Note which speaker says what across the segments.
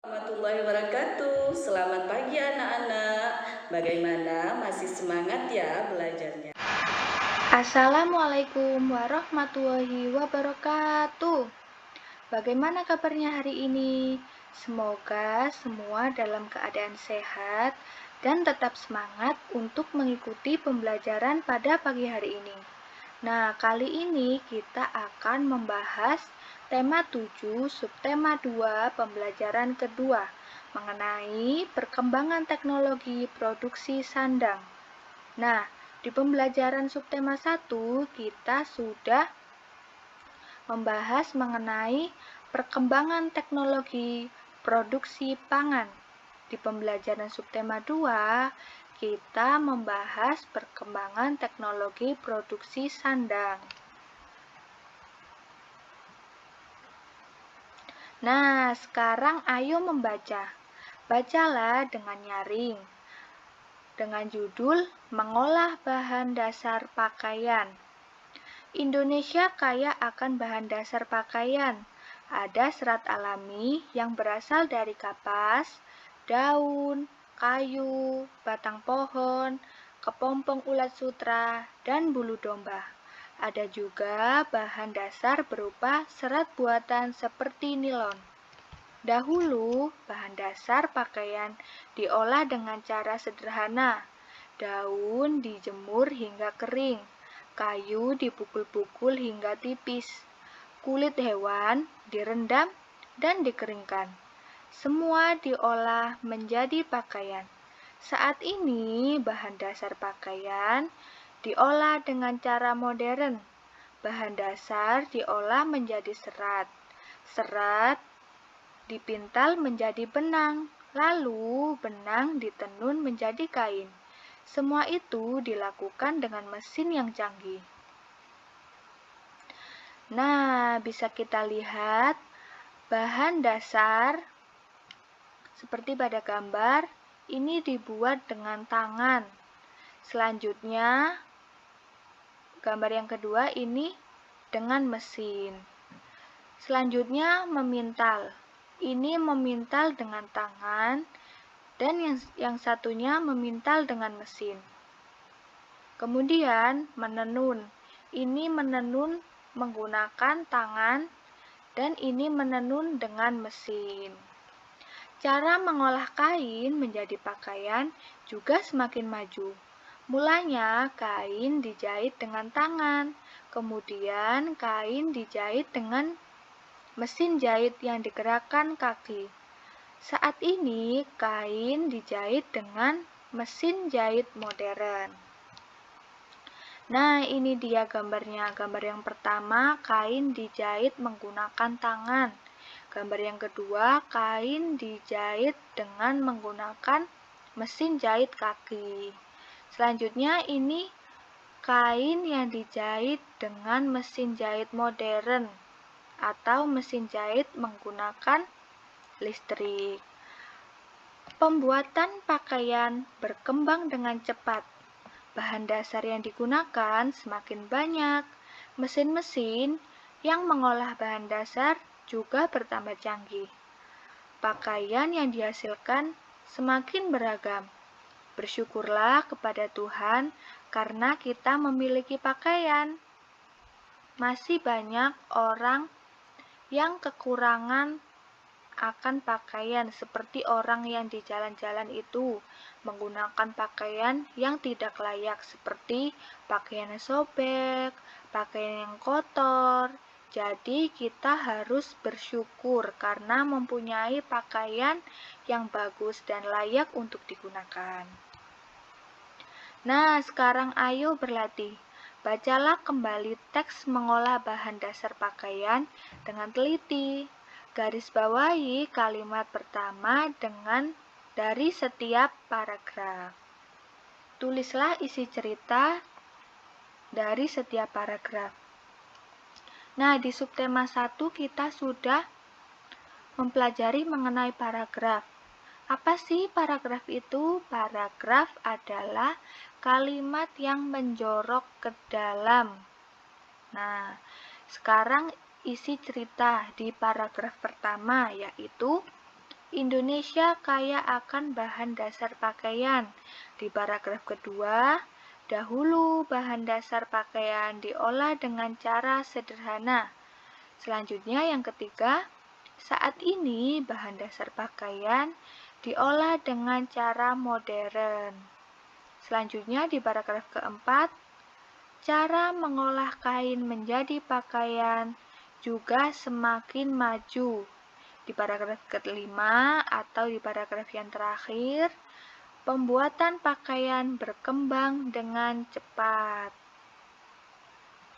Speaker 1: Warahmatullahi wabarakatuh. Selamat pagi anak-anak. Bagaimana? Masih semangat ya belajarnya?
Speaker 2: Assalamualaikum warahmatullahi wabarakatuh. Bagaimana kabarnya hari ini? Semoga semua dalam keadaan sehat dan tetap semangat untuk mengikuti pembelajaran pada pagi hari ini. Nah, kali ini kita akan membahas tema 7, subtema 2, pembelajaran kedua mengenai perkembangan teknologi produksi sandang. Nah, di pembelajaran subtema 1 kita sudah membahas mengenai perkembangan teknologi produksi pangan. Di pembelajaran subtema 2 kita membahas perkembangan teknologi produksi sandang. Nah, sekarang ayo membaca. Bacalah dengan nyaring. Dengan judul Mengolah Bahan Dasar Pakaian. Indonesia kaya akan bahan dasar pakaian. Ada serat alami yang berasal dari kapas, daun, kayu, batang pohon, kepompong ulat sutra, dan bulu domba. Ada juga bahan dasar berupa serat buatan seperti nilon. Dahulu, bahan dasar pakaian diolah dengan cara sederhana. Daun dijemur hingga kering, kayu dipukul-pukul hingga tipis, kulit hewan direndam dan dikeringkan. Semua diolah menjadi pakaian. Saat ini, bahan dasar pakaian diolah dengan cara modern. Bahan dasar diolah menjadi serat. Serat dipintal menjadi benang, lalu benang ditenun menjadi kain. Semua itu dilakukan dengan mesin yang canggih. Nah, bisa kita lihat bahan dasar seperti pada gambar ini dibuat dengan tangan. Selanjutnya, gambar yang kedua ini dengan mesin. Selanjutnya, memintal. Ini memintal dengan tangan dan yang satunya memintal dengan mesin. Kemudian menenun. Ini menenun menggunakan tangan dan ini menenun dengan mesin. Cara mengolah kain menjadi pakaian juga semakin maju. Mulanya kain dijahit dengan tangan, kemudian kain dijahit dengan mesin jahit yang digerakkan kaki. Saat ini, kain dijahit dengan mesin jahit modern. Nah, ini dia gambarnya. Gambar yang pertama, kain dijahit menggunakan tangan. Gambar yang kedua, kain dijahit dengan menggunakan mesin jahit kaki. Selanjutnya, ini kain yang dijahit dengan mesin jahit modern atau mesin jahit menggunakan listrik. Pembuatan pakaian berkembang dengan cepat. Bahan dasar yang digunakan semakin banyak. Mesin-mesin yang mengolah bahan dasar juga bertambah canggih. Pakaian yang dihasilkan semakin beragam. Bersyukurlah kepada Tuhan karena kita memiliki pakaian. Masih banyak orang yang kekurangan akan pakaian, seperti orang yang di jalan-jalan itu menggunakan pakaian yang tidak layak, seperti pakaian yang sobek, pakaian yang kotor. Jadi kita harus bersyukur karena mempunyai pakaian yang bagus dan layak untuk digunakan. Nah, sekarang ayo berlatih. Bacalah kembali teks mengolah bahan dasar pakaian dengan teliti. Garis bawahi kalimat pertama dari setiap paragraf. Tulislah isi cerita dari setiap paragraf. Nah, di subtema 1 kita sudah mempelajari mengenai paragraf. Apa sih paragraf itu? Paragraf adalah kalimat yang menjorok ke dalam. Nah, sekarang isi cerita di paragraf pertama, yaitu Indonesia kaya akan bahan dasar pakaian. Di paragraf kedua, dahulu bahan dasar pakaian diolah dengan cara sederhana. Selanjutnya yang ketiga, saat ini bahan dasar pakaian diolah dengan cara modern. Selanjutnya di paragraf keempat, cara mengolah kain menjadi pakaian juga semakin maju. Di paragraf kelima atau di paragraf yang terakhir, pembuatan pakaian berkembang dengan cepat.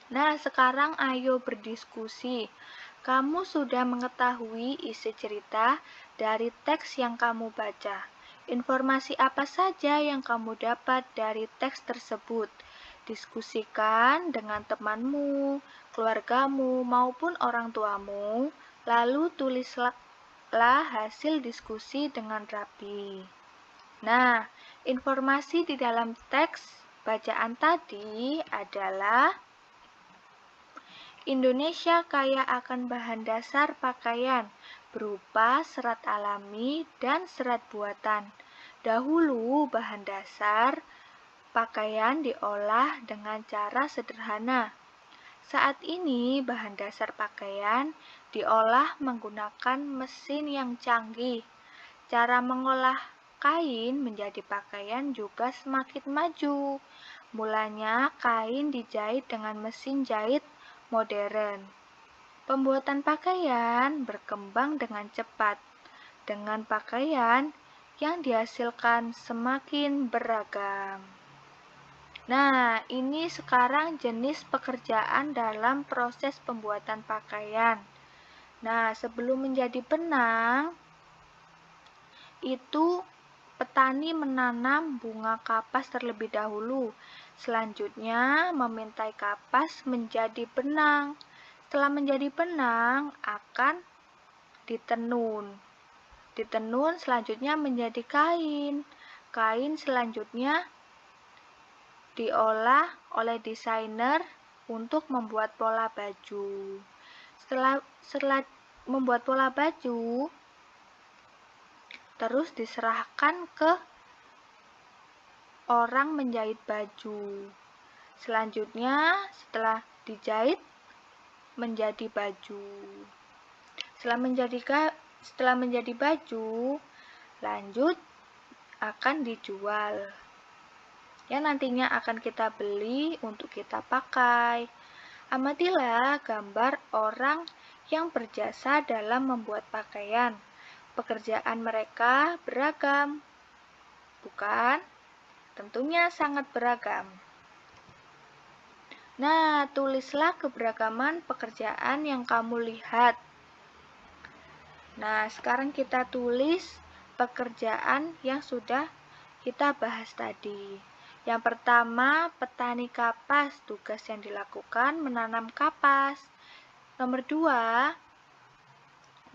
Speaker 2: Nah, sekarang ayo berdiskusi. Kamu sudah mengetahui isi cerita dari teks yang kamu baca. Informasi apa saja yang kamu dapat dari teks tersebut? Diskusikan dengan temanmu, keluargamu, maupun orang tuamu, lalu tulislah hasil diskusi dengan rapi. Nah, informasi di dalam teks bacaan tadi adalah Indonesia kaya akan bahan dasar pakaian berupa serat alami dan serat buatan. Dahulu bahan dasar pakaian diolah dengan cara sederhana. Saat ini bahan dasar pakaian diolah menggunakan mesin yang canggih. Cara mengolah kain menjadi pakaian juga semakin maju. Mulanya kain dijahit dengan mesin jahit modern. Pembuatan pakaian berkembang dengan cepat, dengan pakaian yang dihasilkan semakin beragam. Nah, ini sekarang jenis pekerjaan dalam proses pembuatan pakaian. Nah, sebelum menjadi benang, itu petani menanam bunga kapas terlebih dahulu. Selanjutnya, memintai kapas menjadi benang. Setelah menjadi benang, akan ditenun. Ditenun selanjutnya menjadi kain. Kain selanjutnya diolah oleh desainer untuk membuat pola baju. Setelah membuat pola baju, terus diserahkan ke orang menjahit baju. Selanjutnya, setelah dijahit menjadi baju. Setelah menjadi baju, lanjut akan dijual. Yang nantinya akan kita beli untuk kita pakai. Amatilah gambar orang yang berjasa dalam membuat pakaian. Pekerjaan mereka beragam, bukan? Tentunya sangat beragam. Nah, tulislah keberagaman pekerjaan yang kamu lihat. Nah, sekarang kita tulis pekerjaan yang sudah kita bahas tadi. Yang pertama, petani kapas, tugas yang dilakukan menanam kapas. Nomor 2,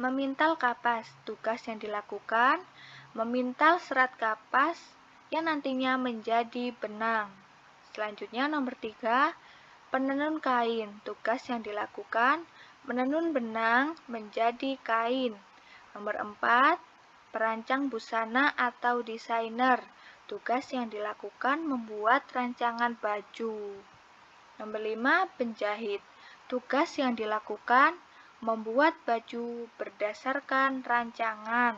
Speaker 2: memintal kapas, tugas yang dilakukan memintal serat kapas yang nantinya menjadi benang. Selanjutnya nomor 3, penenun kain, tugas yang dilakukan menenun benang menjadi kain. Nomor 4, perancang busana atau desainer, tugas yang dilakukan membuat rancangan baju. Nomor 5, penjahit, tugas yang dilakukan membuat baju berdasarkan rancangan.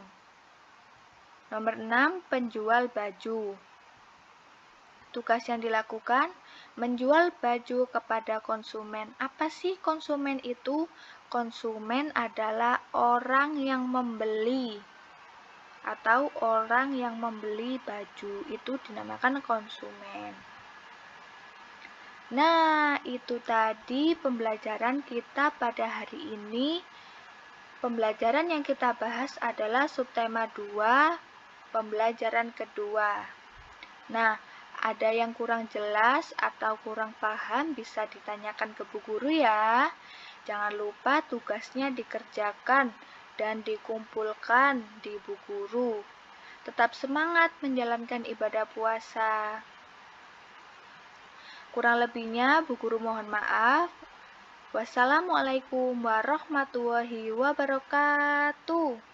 Speaker 2: Nomor 6, penjual baju, tugas yang dilakukan menjual baju kepada konsumen. Apa sih konsumen itu? Konsumen adalah orang yang membeli atau orang yang membeli baju, itu dinamakan konsumen. Nah, itu tadi pembelajaran kita pada hari ini. Pembelajaran yang kita bahas adalah subtema 2, pembelajaran kedua. Nah, ada yang kurang jelas atau kurang paham bisa ditanyakan ke Bu Guru ya. Jangan lupa tugasnya dikerjakan dan dikumpulkan di Bu Guru. Tetap semangat menjalankan ibadah puasa. Kurang lebihnya Bu Guru mohon maaf. Wassalamualaikum warahmatullahi wabarakatuh.